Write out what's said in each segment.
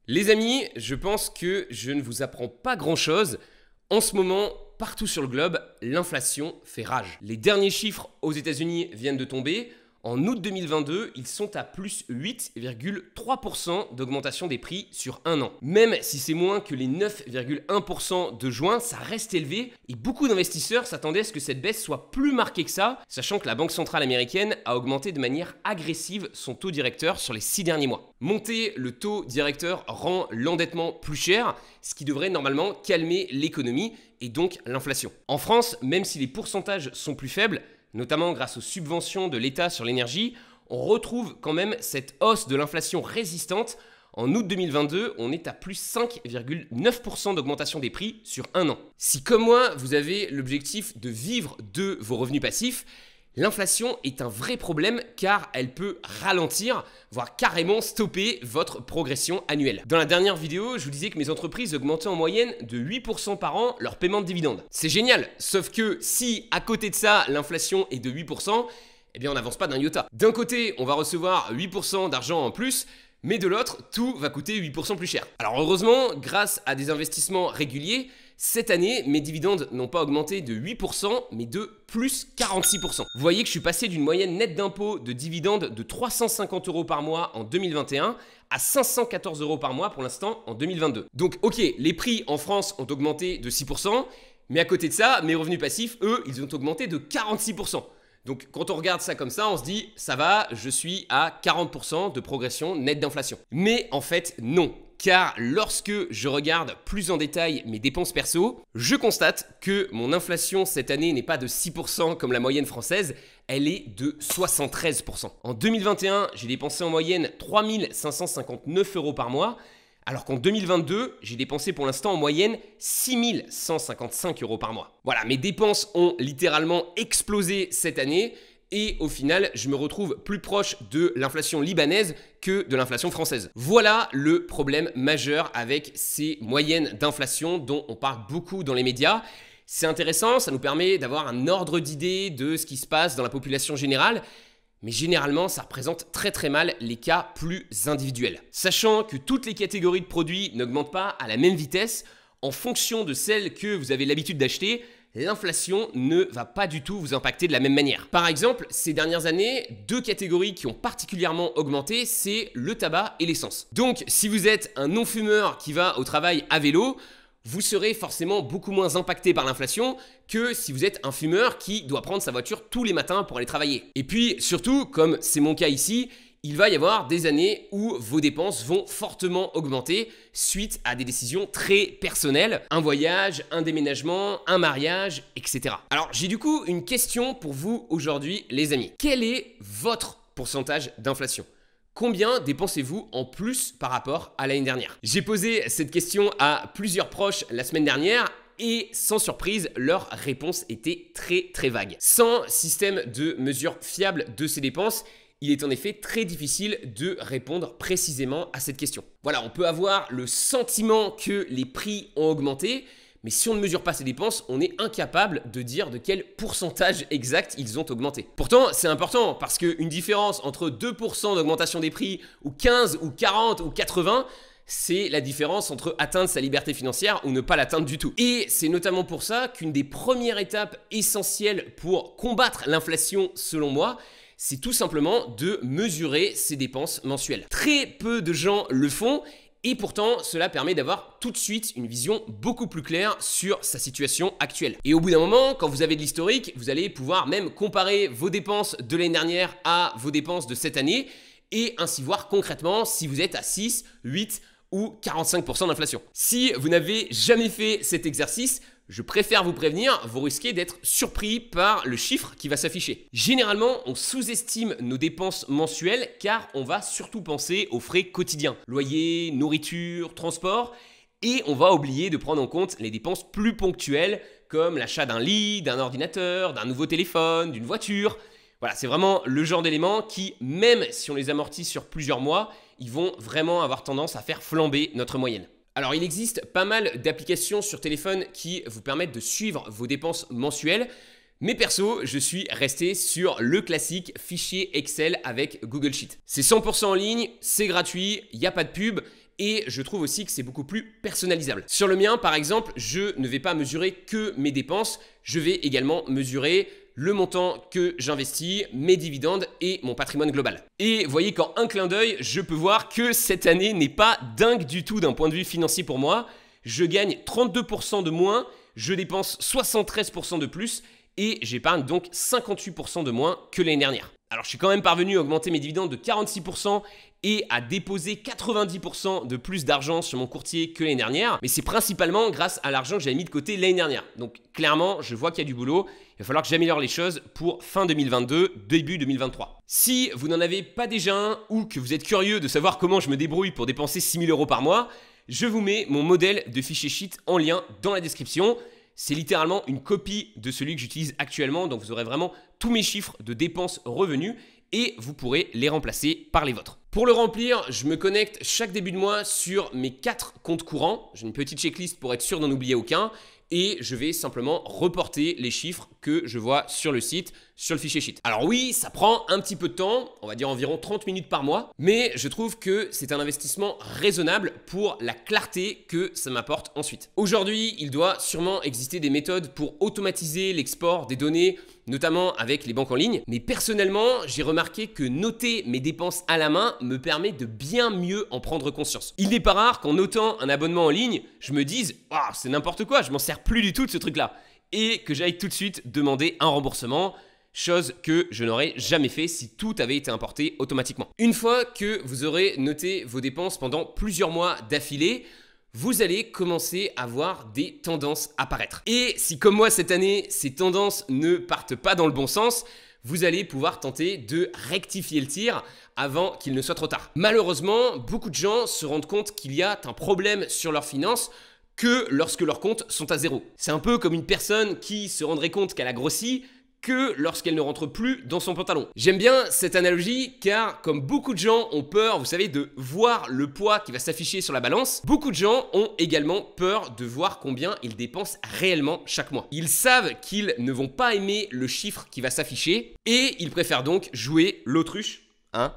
Les amis, je pense que je ne vous apprends pas grand-chose. En ce moment, partout sur le globe, l'inflation fait rage. Les derniers chiffres aux États-Unis viennent de tomber. En août 2022, ils sont à plus 8,3% d'augmentation des prix sur un an. Même si c'est moins que les 9,1% de juin, ça reste élevé et beaucoup d'investisseurs s'attendaient à ce que cette baisse soit plus marquée que ça, sachant que la Banque centrale américaine a augmenté de manière agressive son taux directeur sur les 6 derniers mois. Monter le taux directeur rend l'endettement plus cher, ce qui devrait normalement calmer l'économie et donc l'inflation. En France, même si les pourcentages sont plus faibles, notamment grâce aux subventions de l'État sur l'énergie, on retrouve quand même cette hausse de l'inflation résistante. En août 2022, on est à plus 5,9% d'augmentation des prix sur un an. Si comme moi, vous avez l'objectif de vivre de vos revenus passifs, l'inflation est un vrai problème car elle peut ralentir, voire carrément stopper votre progression annuelle. Dans la dernière vidéo, je vous disais que mes entreprises augmentaient en moyenne de 8% par an leur paiement de dividendes. C'est génial, sauf que si à côté de ça, l'inflation est de 8%, eh bien on n'avance pas d'un iota. D'un côté, on va recevoir 8% d'argent en plus, mais de l'autre, tout va coûter 8% plus cher. Alors heureusement, grâce à des investissements réguliers, cette année, mes dividendes n'ont pas augmenté de 8%, mais de plus 46%. Vous voyez que je suis passé d'une moyenne nette d'impôt de dividendes de 350 € par mois en 2021 à 514 € par mois pour l'instant en 2022. Donc ok, les prix en France ont augmenté de 6%, mais à côté de ça, mes revenus passifs, eux, ils ont augmenté de 46%. Donc quand on regarde ça comme ça, on se dit ça va, je suis à 40% de progression nette d'inflation. Mais en fait non, car lorsque je regarde plus en détail mes dépenses perso, je constate que mon inflation cette année n'est pas de 6% comme la moyenne française, elle est de 73%. En 2021, j'ai dépensé en moyenne 3 559 € par mois, alors qu'en 2022, j'ai dépensé pour l'instant en moyenne 6 155 € par mois. Voilà, mes dépenses ont littéralement explosé cette année et au final, je me retrouve plus proche de l'inflation libanaise que de l'inflation française. Voilà le problème majeur avec ces moyennes d'inflation dont on parle beaucoup dans les médias. C'est intéressant, ça nous permet d'avoir un ordre d'idée de ce qui se passe dans la population générale. Mais généralement, ça représente très mal les cas plus individuels. Sachant que toutes les catégories de produits n'augmentent pas à la même vitesse, en fonction de celles que vous avez l'habitude d'acheter, l'inflation ne va pas du tout vous impacter de la même manière. Par exemple, ces dernières années, deux catégories qui ont particulièrement augmenté, c'est le tabac et l'essence. Donc, si vous êtes un non-fumeur qui va au travail à vélo, vous serez forcément beaucoup moins impacté par l'inflation que si vous êtes un fumeur qui doit prendre sa voiture tous les matins pour aller travailler. Et puis surtout, comme c'est mon cas ici, il va y avoir des années où vos dépenses vont fortement augmenter suite à des décisions très personnelles, un voyage, un déménagement, un mariage, etc. Alors j'ai du coup une question pour vous aujourd'hui les amis. Quel est votre pourcentage d'inflation ? Combien dépensez-vous en plus par rapport à l'année dernière? J'ai posé cette question à plusieurs proches la semaine dernière et sans surprise, leur réponse était très vague. Sans système de mesure fiable de ces dépenses, il est en effet très difficile de répondre précisément à cette question. Voilà, on peut avoir le sentiment que les prix ont augmenté, mais si on ne mesure pas ces dépenses, on est incapable de dire de quel pourcentage exact ils ont augmenté. Pourtant, c'est important parce qu'une différence entre 2% d'augmentation des prix ou 15 ou 40 ou 80, c'est la différence entre atteindre sa liberté financière ou ne pas l'atteindre du tout. Et c'est notamment pour ça qu'une des premières étapes essentielles pour combattre l'inflation, selon moi, c'est tout simplement de mesurer ses dépenses mensuelles. Très peu de gens le font. Et pourtant, cela permet d'avoir tout de suite une vision beaucoup plus claire sur sa situation actuelle. Et au bout d'un moment, quand vous avez de l'historique, vous allez pouvoir même comparer vos dépenses de l'année dernière à vos dépenses de cette année et ainsi voir concrètement si vous êtes à 6, 8 ou 45% d'inflation. Si vous n'avez jamais fait cet exercice, je préfère vous prévenir, vous risquez d'être surpris par le chiffre qui va s'afficher. Généralement, on sous-estime nos dépenses mensuelles car on va surtout penser aux frais quotidiens. Loyer, nourriture, transport. Et on va oublier de prendre en compte les dépenses plus ponctuelles comme l'achat d'un lit, d'un ordinateur, d'un nouveau téléphone, d'une voiture. Voilà, c'est vraiment le genre d'éléments qui, même si on les amortit sur plusieurs mois, ils vont vraiment avoir tendance à faire flamber notre moyenne. Alors, il existe pas mal d'applications sur téléphone qui vous permettent de suivre vos dépenses mensuelles. Mais perso, je suis resté sur le classique fichier Excel avec Google Sheet. C'est 100% en ligne, c'est gratuit, il n'y a pas de pub et je trouve aussi que c'est beaucoup plus personnalisable. Sur le mien, par exemple, je ne vais pas mesurer que mes dépenses, je vais également mesurer le montant que j'investis, mes dividendes et mon patrimoine global. Et voyez qu'en un clin d'œil, je peux voir que cette année n'est pas dingue du tout d'un point de vue financier pour moi. Je gagne 32% de moins, je dépense 73% de plus et j'épargne donc 58% de moins que l'année dernière. Alors je suis quand même parvenu à augmenter mes dividendes de 46% et à déposer 90% de plus d'argent sur mon courtier que l'année dernière, mais c'est principalement grâce à l'argent que j'avais mis de côté l'année dernière. Donc clairement, je vois qu'il y a du boulot, il va falloir que j'améliore les choses pour fin 2022, début 2023. Si vous n'en avez pas déjà un ou que vous êtes curieux de savoir comment je me débrouille pour dépenser 6 000 € par mois, je vous mets mon modèle de fichier sheet en lien dans la description. C'est littéralement une copie de celui que j'utilise actuellement, donc vous aurez vraiment tous mes chiffres de dépenses revenus et vous pourrez les remplacer par les vôtres. Pour le remplir, je me connecte chaque début de mois sur mes 4 comptes courants. J'ai une petite checklist pour être sûr d'en oublier aucun et je vais simplement reporter les chiffres que je vois sur le site, sur le fichier sheet. Alors oui, ça prend un petit peu de temps, on va dire environ 30 minutes par mois, mais je trouve que c'est un investissement raisonnable pour la clarté que ça m'apporte ensuite. Aujourd'hui, il doit sûrement exister des méthodes pour automatiser l'export des données, notamment avec les banques en ligne, mais personnellement, j'ai remarqué que noter mes dépenses à la main me permet de bien mieux en prendre conscience. Il n'est pas rare qu'en notant un abonnement en ligne, je me dise « Ah, c'est n'importe quoi, je m'en sers plus du tout de ce truc-là » et que j'aille tout de suite demander un remboursement, chose que je n'aurais jamais fait si tout avait été importé automatiquement. Une fois que vous aurez noté vos dépenses pendant plusieurs mois d'affilée, vous allez commencer à voir des tendances apparaître. Et si comme moi cette année, ces tendances ne partent pas dans le bon sens, vous allez pouvoir tenter de rectifier le tir avant qu'il ne soit trop tard. Malheureusement, beaucoup de gens se rendent compte qu'il y a un problème sur leurs finances que lorsque leurs comptes sont à zéro. C'est un peu comme une personne qui se rendrait compte qu'elle a grossi que lorsqu'elle ne rentre plus dans son pantalon. J'aime bien cette analogie car comme beaucoup de gens ont peur, vous savez, de voir le poids qui va s'afficher sur la balance, beaucoup de gens ont également peur de voir combien ils dépensent réellement chaque mois. Ils savent qu'ils ne vont pas aimer le chiffre qui va s'afficher et ils préfèrent donc jouer l'autruche.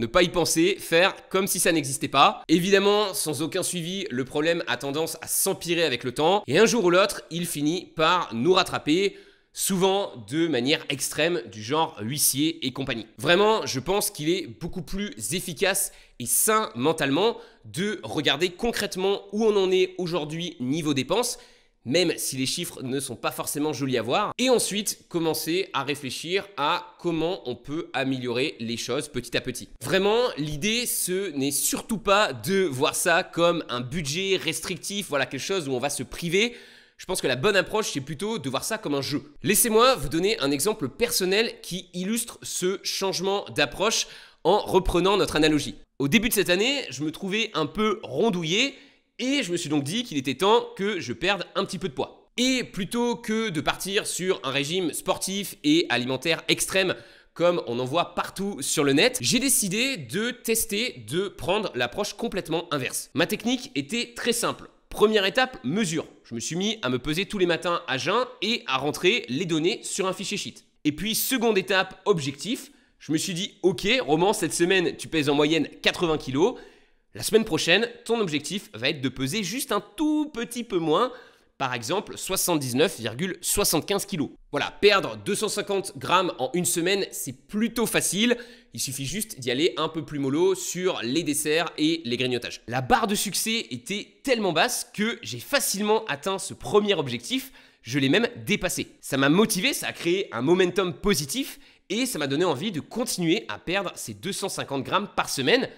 Ne pas y penser, faire comme si ça n'existait pas. Évidemment, sans aucun suivi, le problème a tendance à s'empirer avec le temps et un jour ou l'autre, il finit par nous rattraper, souvent de manière extrême du genre huissier et compagnie. Vraiment, je pense qu'il est beaucoup plus efficace et sain mentalement de regarder concrètement où on en est aujourd'hui niveau dépenses, même si les chiffres ne sont pas forcément jolis à voir, et ensuite commencer à réfléchir à comment on peut améliorer les choses petit à petit. Vraiment, l'idée, ce n'est surtout pas de voir ça comme un budget restrictif, voilà, quelque chose où on va se priver. Je pense que la bonne approche, c'est plutôt de voir ça comme un jeu. Laissez-moi vous donner un exemple personnel qui illustre ce changement d'approche en reprenant notre analogie. Au début de cette année, je me trouvais un peu rondouillé et je me suis donc dit qu'il était temps que je perde un petit peu de poids. Et plutôt que de partir sur un régime sportif et alimentaire extrême comme on en voit partout sur le net, j'ai décidé de tester de prendre l'approche complètement inverse. Ma technique était très simple. Première étape, mesure. Je me suis mis à me peser tous les matins à jeun et à rentrer les données sur un fichier sheet. Et puis, seconde étape, objectif. Je me suis dit, ok, Roman, cette semaine, tu pèses en moyenne 80 kg. La semaine prochaine, ton objectif va être de peser juste un tout petit peu moins, par exemple 79,75 kg. Voilà, perdre 250 grammes en une semaine, c'est plutôt facile. Il suffit juste d'y aller un peu plus mollo sur les desserts et les grignotages. La barre de succès était tellement basse que j'ai facilement atteint ce premier objectif. Je l'ai même dépassé. Ça m'a motivé, ça a créé un momentum positif et ça m'a donné envie de continuer à perdre ces 250 grammes par semaine.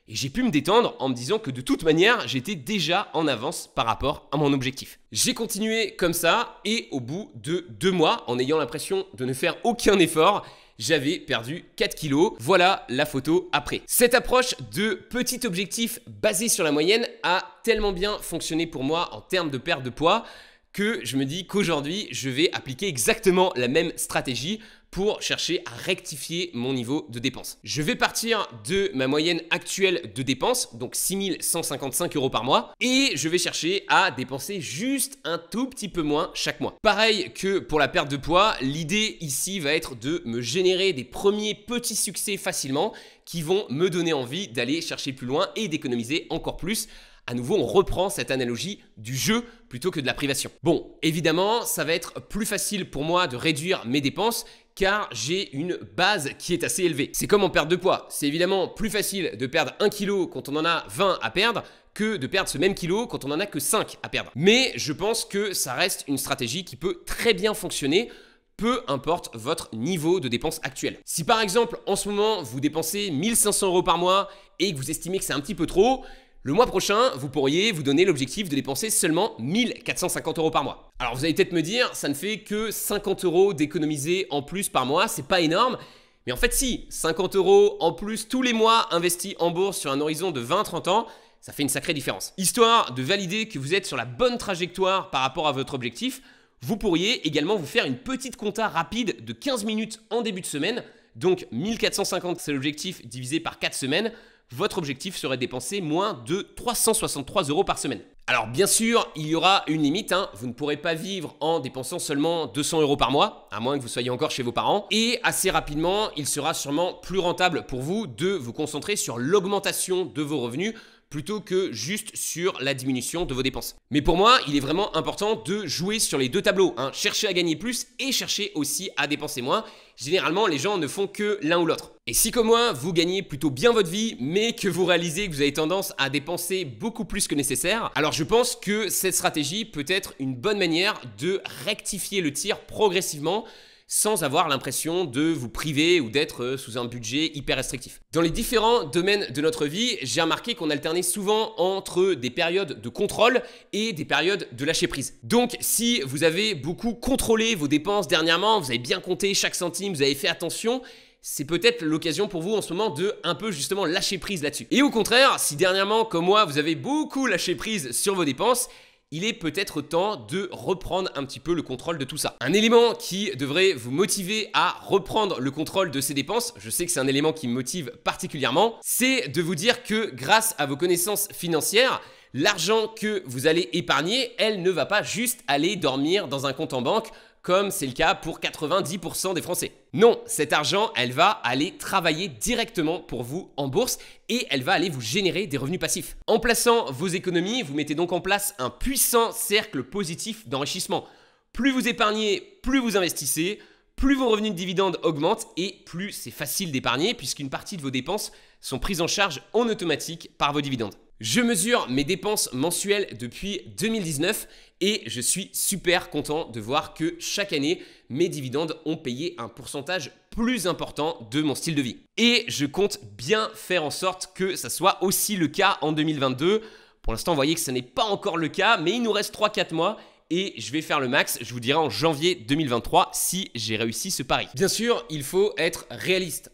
Et j'ai pu me détendre en me disant que de toute manière, j'étais déjà en avance par rapport à mon objectif. J'ai continué comme ça et au bout de 2 mois, en ayant l'impression de ne faire aucun effort, j'avais perdu 4 kilos. Voilà la photo après. Cette approche de petit objectif basé sur la moyenne a tellement bien fonctionné pour moi en termes de perte de poids que je me dis qu'aujourd'hui, je vais appliquer exactement la même stratégie pour chercher à rectifier mon niveau de dépenses. Je vais partir de ma moyenne actuelle de dépenses, donc 6 155 € par mois, et je vais chercher à dépenser juste un tout petit peu moins chaque mois. Pareil que pour la perte de poids, l'idée ici va être de me générer des premiers petits succès facilement qui vont me donner envie d'aller chercher plus loin et d'économiser encore plus À nouveau, on reprend cette analogie du jeu plutôt que de la privation. Bon, évidemment, ça va être plus facile pour moi de réduire mes dépenses car j'ai une base qui est assez élevée. C'est comme en perte de poids. C'est évidemment plus facile de perdre 1 kg quand on en a 20 à perdre que de perdre ce même kilo quand on en a que 5 à perdre. Mais je pense que ça reste une stratégie qui peut très bien fonctionner, peu importe votre niveau de dépense actuel. Si par exemple, en ce moment, vous dépensez 1500 € par mois et que vous estimez que c'est un petit peu trop, le mois prochain, vous pourriez vous donner l'objectif de dépenser seulement 1450 € par mois. Alors vous allez peut-être me dire, ça ne fait que 50 € d'économiser en plus par mois, c'est pas énorme. Mais en fait si, 50 € en plus tous les mois investis en bourse sur un horizon de 20-30 ans, ça fait une sacrée différence. Histoire de valider que vous êtes sur la bonne trajectoire par rapport à votre objectif, vous pourriez également vous faire une petite compta rapide de 15 minutes en début de semaine. Donc 1450, c'est l'objectif divisé par 4 semaines. Votre objectif serait de dépenser moins de 363 € par semaine. Alors bien sûr, il y aura une limite, vous ne pourrez pas vivre en dépensant seulement 200 € par mois, à moins que vous soyez encore chez vos parents. Et assez rapidement, il sera sûrement plus rentable pour vous de vous concentrer sur l'augmentation de vos revenus plutôt que juste sur la diminution de vos dépenses. Mais pour moi, il est vraiment important de jouer sur les deux tableaux, chercher à gagner plus et chercher aussi à dépenser moins. Généralement, les gens ne font que l'un ou l'autre. Et si comme moi, vous gagnez plutôt bien votre vie, mais que vous réalisez que vous avez tendance à dépenser beaucoup plus que nécessaire, alors je pense que cette stratégie peut être une bonne manière de rectifier le tir progressivement, sans avoir l'impression de vous priver ou d'être sous un budget hyper restrictif. Dans les différents domaines de notre vie, j'ai remarqué qu'on alternait souvent entre des périodes de contrôle et des périodes de lâcher prise. Donc si vous avez beaucoup contrôlé vos dépenses dernièrement, vous avez bien compté chaque centime, vous avez fait attention, c'est peut-être l'occasion pour vous en ce moment de un peu justement lâcher prise là-dessus. Et au contraire, si dernièrement, comme moi, vous avez beaucoup lâché prise sur vos dépenses, il est peut-être temps de reprendre un petit peu le contrôle de tout ça. Un élément qui devrait vous motiver à reprendre le contrôle de ces dépenses, je sais que c'est un élément qui me motive particulièrement, c'est de vous dire que grâce à vos connaissances financières, l'argent que vous allez épargner, elle ne va pas juste aller dormir dans un compte en banque comme c'est le cas pour 90% des Français. Non, cet argent, elle va aller travailler directement pour vous en bourse et elle va aller vous générer des revenus passifs. En plaçant vos économies, vous mettez donc en place un puissant cercle positif d'enrichissement. Plus vous épargnez, plus vous investissez, plus vos revenus de dividendes augmentent et plus c'est facile d'épargner puisqu'une partie de vos dépenses sont prises en charge en automatique par vos dividendes. Je mesure mes dépenses mensuelles depuis 2019 et je suis super content de voir que chaque année, mes dividendes ont payé un pourcentage plus important de mon style de vie. Et je compte bien faire en sorte que ça soit aussi le cas en 2022. Pour l'instant, vous voyez que ce n'est pas encore le cas, mais il nous reste 3-4 mois. Et je vais faire le max, je vous dirai en janvier 2023 si j'ai réussi ce pari. Bien sûr, il faut être réaliste.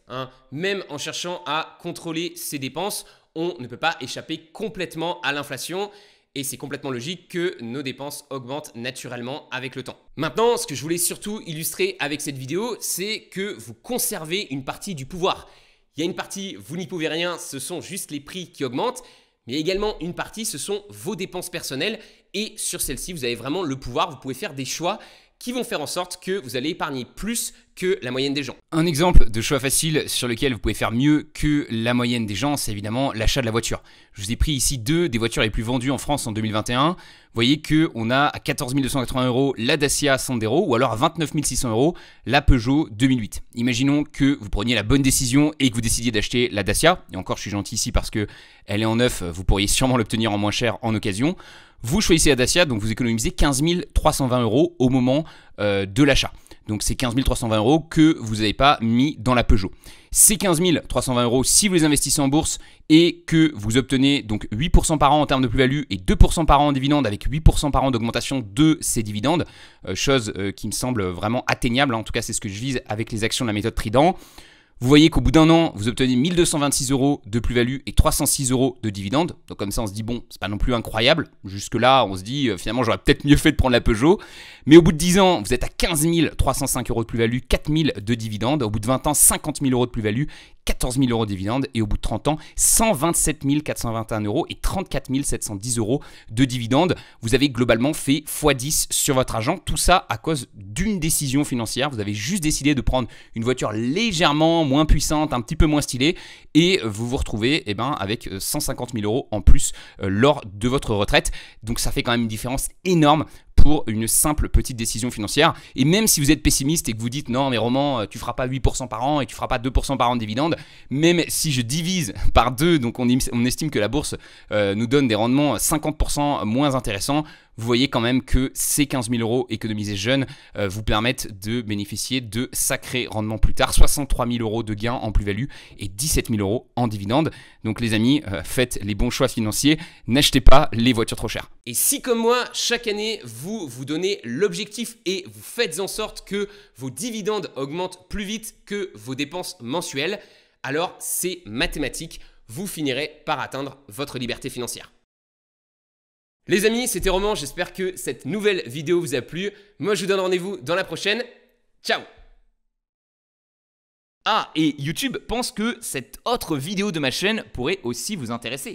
Même en cherchant à contrôler ses dépenses, on ne peut pas échapper complètement à l'inflation. Et c'est complètement logique que nos dépenses augmentent naturellement avec le temps. Maintenant, ce que je voulais surtout illustrer avec cette vidéo, c'est que vous conservez une partie du pouvoir. Il y a une partie, vous n'y pouvez rien, ce sont juste les prix qui augmentent. Mais également une partie, ce sont vos dépenses personnelles et sur celles-ci, vous avez vraiment le pouvoir, vous pouvez faire des choix qui vont faire en sorte que vous allez épargner plus que la moyenne des gens. Un exemple de choix facile sur lequel vous pouvez faire mieux que la moyenne des gens, c'est évidemment l'achat de la voiture. Je vous ai pris ici deux des voitures les plus vendues en France en 2021. Vous voyez qu'on a à 14 280 € la Dacia Sandero ou alors à 29 600 € la Peugeot 2008. Imaginons que vous preniez la bonne décision et que vous décidiez d'acheter la Dacia. Et encore, je suis gentil ici parce qu'elle est en neuf, vous pourriez sûrement l'obtenir en moins cher en occasion. Vous choisissez la Dacia, donc vous économisez 15 320 € au moment de l'achat. Donc c'est 15 320 € que vous n'avez pas mis dans la Peugeot. Ces 15 320 € si vous les investissez en bourse et que vous obtenez donc 8% par an en termes de plus-value et 2% par an en dividendes avec 8% par an d'augmentation de ces dividendes, chose qui me semble vraiment atteignable, en tout cas c'est ce que je vise avec les actions de la méthode Trident. Vous voyez qu'au bout d'un an, vous obtenez 1226 € de plus-value et 306 € de dividendes. Donc comme ça, on se dit, bon, c'est pas non plus incroyable. Jusque-là, on se dit, finalement, j'aurais peut-être mieux fait de prendre la Peugeot. Mais au bout de 10 ans, vous êtes à 15 305 € de plus-value, 4 000 de dividendes. Au bout de 20 ans, 50 000 € de plus-value, 14 000 € de dividendes et au bout de 30 ans, 127 421 € et 34 710 € de dividendes. Vous avez globalement fait x10 sur votre argent. Tout ça à cause d'une décision financière. Vous avez juste décidé de prendre une voiture légèrement moins puissante, un petit peu moins stylée et vous vous retrouvez avec 150 000 € en plus lors de votre retraite. Donc ça fait quand même une différence énorme pour une simple petite décision financière. Et même si vous êtes pessimiste et que vous dites non mais Roman, tu feras pas 8% par an et tu feras pas 2% par an de dividendes, même si je divise par 2, donc on estime que la bourse nous donne des rendements 50% moins intéressants, vous voyez quand même que ces 15 000 € économisés jeunes vous permettent de bénéficier de sacrés rendements plus tard, 63 000 € de gains en plus-value et 17 000 € en dividendes. Donc les amis, faites les bons choix financiers, n'achetez pas les voitures trop chères. Et si comme moi, chaque année, vous donnez l'objectif et vous faites en sorte que vos dividendes augmentent plus vite que vos dépenses mensuelles, alors c'est mathématique, vous finirez par atteindre votre liberté financière. Les amis, c'était Roman, j'espère que cette nouvelle vidéo vous a plu. Moi, je vous donne rendez-vous dans la prochaine. Ciao! Ah, et YouTube pense que cette autre vidéo de ma chaîne pourrait aussi vous intéresser.